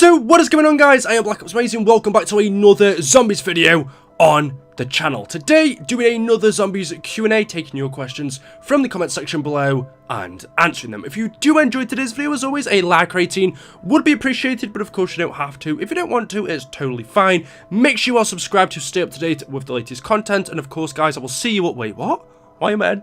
So what is going on, guys? I am BlackOpsAmazing. Welcome back to another zombies video on the channel. Today, doing another zombies Q&A, taking your questions from the comment section below and answering them. If you do enjoy today's video, as always, a like rating would be appreciated, but of course you don't have to. If you don't want to, it's totally fine. Make sure you are subscribed to stay up to date with the latest content. And of course, guys, I will see you at... Wait, what? Why am I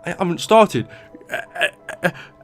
haven't started.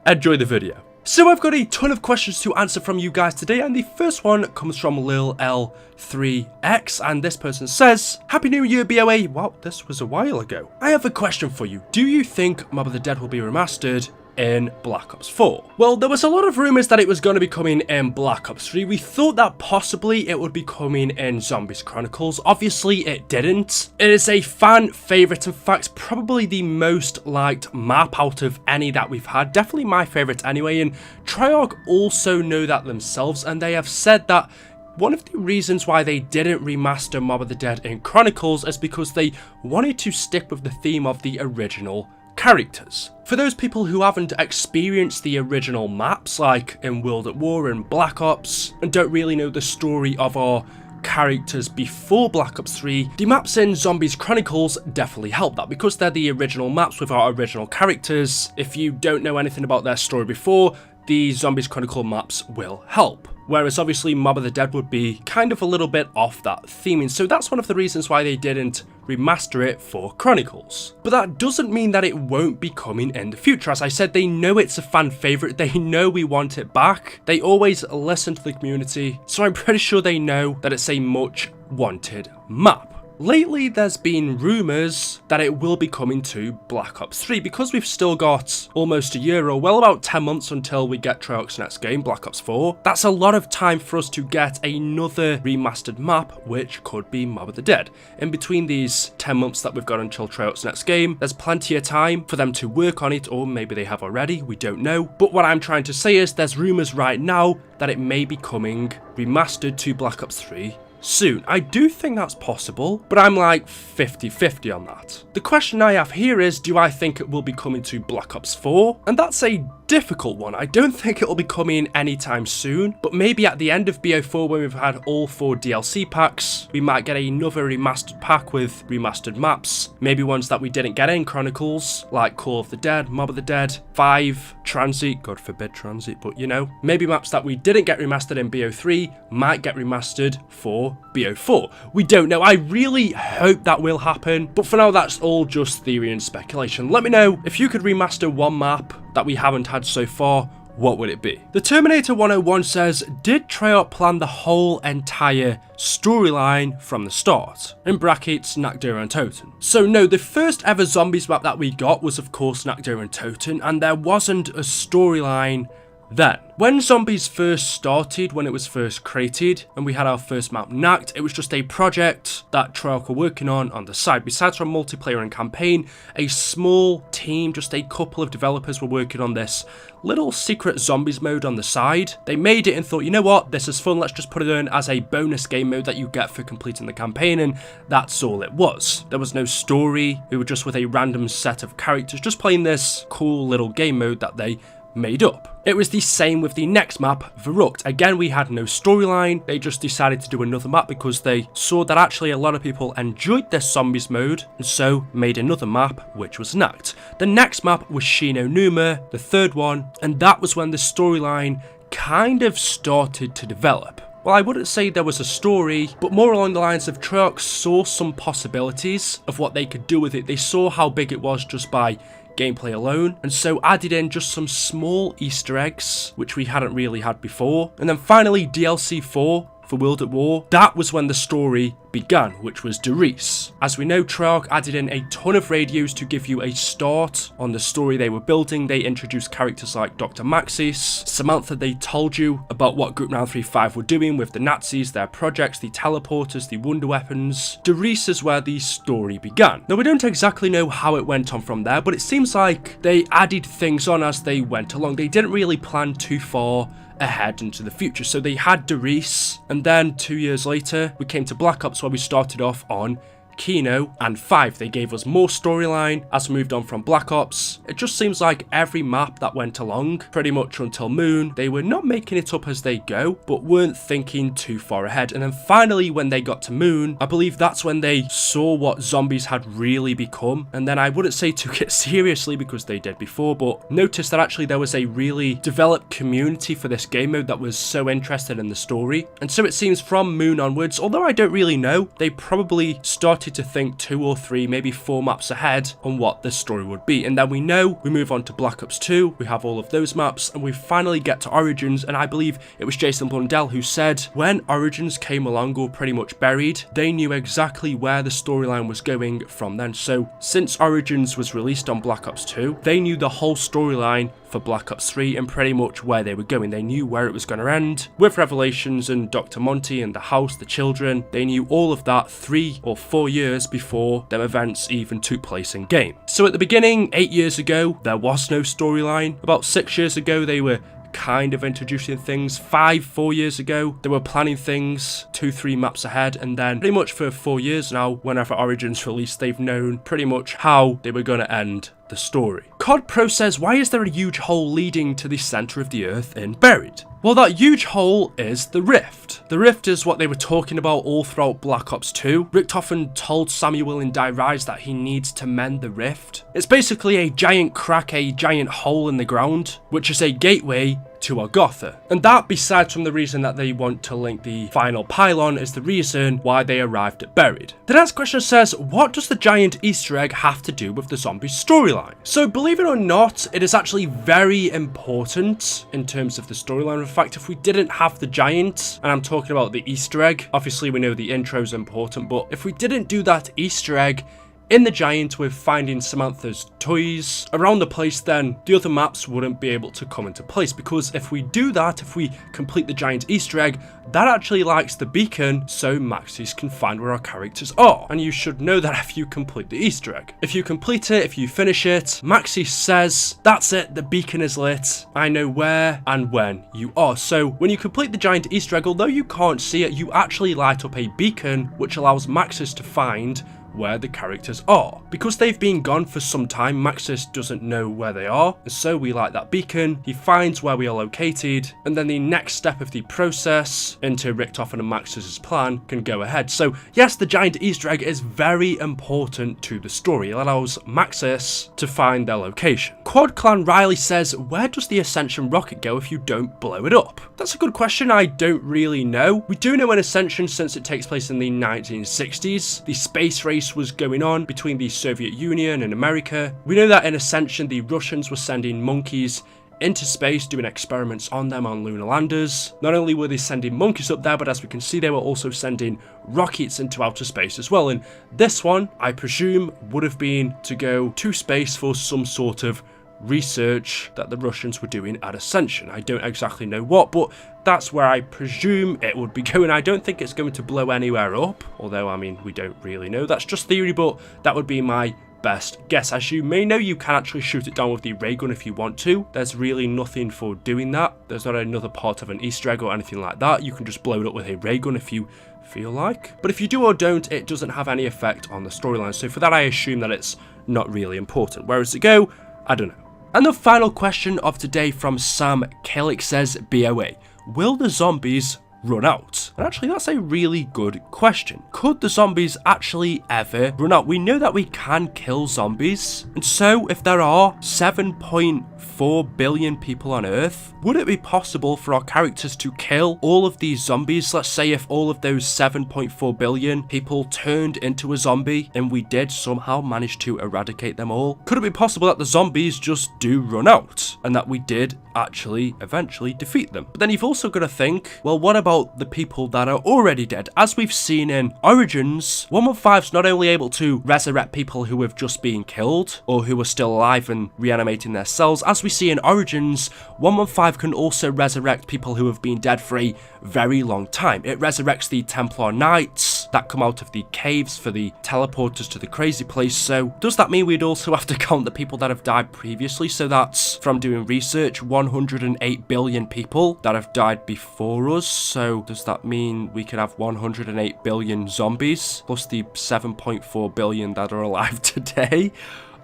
Enjoy the video. So I've got a ton of questions to answer from you guys today, and the first one comes from Lil L3X, and this person says, Happy New Year, BOA. Wow, this was a while ago. I have a question for you. Do you think Mob of the Dead will be remastered in Black Ops 4? Well, there was a lot of rumors that it was going to be coming in Black Ops 3. We thought that possibly it would be coming in Zombies Chronicles. Obviously, it didn't. It is a fan favorite. In fact, probably the most liked map out of any that we've had. Definitely my favorite anyway. And Treyarch also know that themselves, and they have said that one of the reasons why they didn't remaster Mob of the Dead in Chronicles is because they wanted to stick with the theme of the original characters. For those people who haven't experienced the original maps, like in World at War and Black Ops, and don't really know the story of our characters before Black Ops 3, the maps in Zombies Chronicles definitely help that, because they're the original maps with our original characters. If you don't know anything about their story before, the Zombies Chronicle maps will help. Whereas obviously Mob of the Dead would be kind of a little bit off that theming, so that's one of the reasons why they didn't remaster it for Chronicles. But that doesn't mean that it won't be coming in the future. As I said, they know it's a fan favourite, they know we want it back, they always listen to the community, so I'm pretty sure they know that it's a much wanted map. Lately, there's been rumours that it will be coming to Black Ops 3, because we've still got almost a year, or well, about 10 months until we get Treyarch's next game, Black Ops 4. That's a lot of time for us to get another remastered map, which could be Mob of the Dead. In between these 10 months that we've got until Treyarch's next game, there's plenty of time for them to work on it, or maybe they have already, we don't know. But what I'm trying to say is there's rumours right now that it may be coming remastered to Black Ops 3 soon. I do think that's possible, but I'm like 50-50 on that. The question I have here is, do I think it will be coming to Black Ops 4? And that's a difficult one. I don't think it will be coming anytime soon, but maybe at the end of BO4, when we've had all 4 DLC packs, we might get another remastered pack with remastered maps, maybe ones that we didn't get in Chronicles, like Call of the Dead, Mob of the Dead, 5, Transit, God forbid Transit, but you know, maybe maps that we didn't get remastered in BO3 might get remastered for BO4. We don't know. I really hope that will happen, but for now that's all just theory and speculation. Let me know if you could remaster one map that we haven't had so far, what would it be? The Terminator 101 says, did Treyarch plan the whole entire storyline from the start? In brackets, Nakdir and Toten. So no, the first ever zombies map that we got was of course Nakdir and Toten, and there wasn't a storyline then. When Zombies first started, when it was first created, and we had our first map Nacked, it was just a project that Treyarch were working on the side. Besides from multiplayer and campaign, a small team, just a couple of developers were working on this little secret zombies mode on the side. They made it and thought, you know what, this is fun, let's just put it in as a bonus game mode that you get for completing the campaign, and that's all it was. There was no story, we were just with a random set of characters, just playing this cool little game mode that they made up. It was the same with the next map, Verrucht. Again, we had no storyline, they just decided to do another map because they saw that actually a lot of people enjoyed this zombies mode, and so made another map, which was Nacked. The next map was Shino Numa, the third one, and that was when the storyline kind of started to develop. Well, I wouldn't say there was a story, but more along the lines of Treyarch saw some possibilities of what they could do with it. They saw how big it was just by gameplay alone, and so added in just some small Easter eggs, which we hadn't really had before. And then finally, DLC 4 for World at War, that was when the story began, which was Derice. As we know, Treyarch added in a ton of radios to give you a start on the story they were building. They introduced characters like Dr. Maxis, Samantha. They told you about what Group 935 were doing with the Nazis, their projects, the teleporters, the wonder weapons. Derice is where the story began. Now, we don't exactly know how it went on from there, but it seems like they added things on as they went along. They didn't really plan too far ahead into the future. So they had Derice, and then 2 years later we came to Black Ops, where we started off on Kino, and 5. They gave us more storyline as we moved on from Black Ops. It just seems like every map that went along, pretty much until Moon, they were not making it up as they go, but weren't thinking too far ahead. And then finally, when they got to Moon, I believe that's when they saw what zombies had really become. And then I wouldn't say took it seriously because they did before, but noticed that actually there was a really developed community for this game mode that was so interested in the story. And so it seems from Moon onwards, although I don't really know, they probably started to think 2 or 3, maybe 4 maps ahead on what this story would be. And then we know we move on to Black Ops 2, we have all of those maps, and we finally get to Origins. And I believe it was Jason Blundell who said when Origins came along, or pretty much buried, they knew exactly where the storyline was going from then. So since Origins was released on Black Ops 2, they knew the whole storyline for Black Ops 3 and pretty much where they were going. They knew where it was going to end with Revelations and Dr. Monty and the house, the children. They knew all of that 3 or 4 years before them events even took place in game. So at the beginning, 8 years ago, there was no storyline. About 6 years ago, they were kind of introducing things. 4 years ago, they were planning things 2-3 maps ahead, and then pretty much for 4 years now, whenever Origins released, they've known pretty much how they were going to end the story. COD Pro says, why is there a huge hole leading to the center of the earth in Buried? Well, that huge hole is the rift. The rift is what they were talking about all throughout Black Ops 2. Richtofen told Samuel in Die Rise that he needs to mend the rift. It's basically a giant crack, a giant hole in the ground, which is a gateway to Agartha. And that, besides from the reason that they want to link the final pylon, is the reason why they arrived at Buried. The next question says, what does the giant Easter egg have to do with the zombie storyline? So believe it or not, it is actually very important in terms of the storyline. In fact, if we didn't have the giant, and I'm talking about the Easter egg, obviously we know the intro is important, but if we didn't do that Easter egg in the giant with finding Samantha's toys around the place, then the other maps wouldn't be able to come into place. Because if we do that, if we complete the giant Easter egg, that actually lights the beacon so Maxis can find where our characters are. And you should know that if you complete the Easter egg. If you complete it, if you finish it, Maxis says, that's it, the beacon is lit. I know where and when you are. So when you complete the giant Easter egg, although you can't see it, you actually light up a beacon, which allows Maxis to find where the characters are. Because they've been gone for some time, Maxis doesn't know where they are, and so we light that beacon, he finds where we are located, and then the next step of the process into Richtofen and Maxis' plan can go ahead. So yes, the giant Easter egg is very important to the story. It allows Maxis to find their location. Quad Clan Riley says, where does the Ascension rocket go if you don't blow it up? That's a good question. I don't really know. We do know in Ascension, since it takes place in the 1960s, the space race was going on between the Soviet Union and America. We know that in Ascension, the Russians were sending monkeys into space, doing experiments on them on lunar landers. Not only were they sending monkeys up there, but as we can see, they were also sending rockets into outer space as well. And this one, I presume, would have been to go to space for some sort of research that the Russians were doing at Ascension. I don't exactly know what, but that's where I presume it would be going. I don't think it's going to blow anywhere up, although, I mean, we don't really know. That's just theory, but that would be my best guess. As you may know, you can actually shoot it down with the ray gun if you want to. There's really nothing for doing that. There's not another part of an Easter egg or anything like that. You can just blow it up with a ray gun if you feel like. But if you do or don't, it doesn't have any effect on the storyline. So for that, I assume that it's not really important. Where does it go? I don't know. And the final question of today from Sam Kellick says, BOA, will the zombies run out? And actually, that's a really good question. Could the zombies actually ever run out? We know that we can kill zombies. And so if there are 7.4 billion people on Earth, would it be possible for our characters to kill all of these zombies? Let's say if all of those 7.4 billion people turned into a zombie and we did somehow manage to eradicate them all. Could it be possible that the zombies just do run out and that we did actually eventually defeat them? But then you've also got to think, well, what about the people that are already dead? As we've seen in Origins, 115's not only able to resurrect people who have just been killed or who are still alive and reanimating their cells. As we see in Origins, 115 can also resurrect people who have been dead for a very long time. It resurrects the Templar Knights, zombies that come out of the caves for the teleporters to the crazy place. So does that mean we'd also have to count the people that have died previously? So that's, from doing research, 108 billion people that have died before us. So does that mean we could have 108 billion zombies plus the 7.4 billion that are alive today?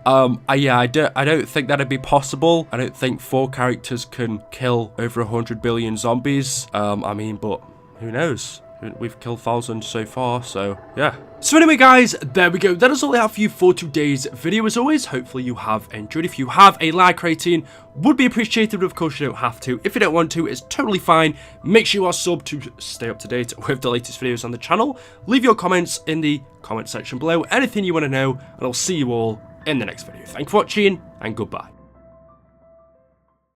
Yeah, I don't think that'd be possible. I don't think 4 characters can kill over 100 billion zombies. I mean, but who knows? We've killed thousands so far, so yeah. So anyway, guys, there we go. That is all I have for you for today's video. As always, hopefully you have enjoyed. If you have, a like rating would be appreciated, but of course you don't have to. If you don't want to, it's totally fine. Make sure you are subbed to stay up to date with the latest videos on the channel. Leave your comments in the comment section below, anything you want to know, and I'll see you all in the next video. Thank you for watching, and goodbye.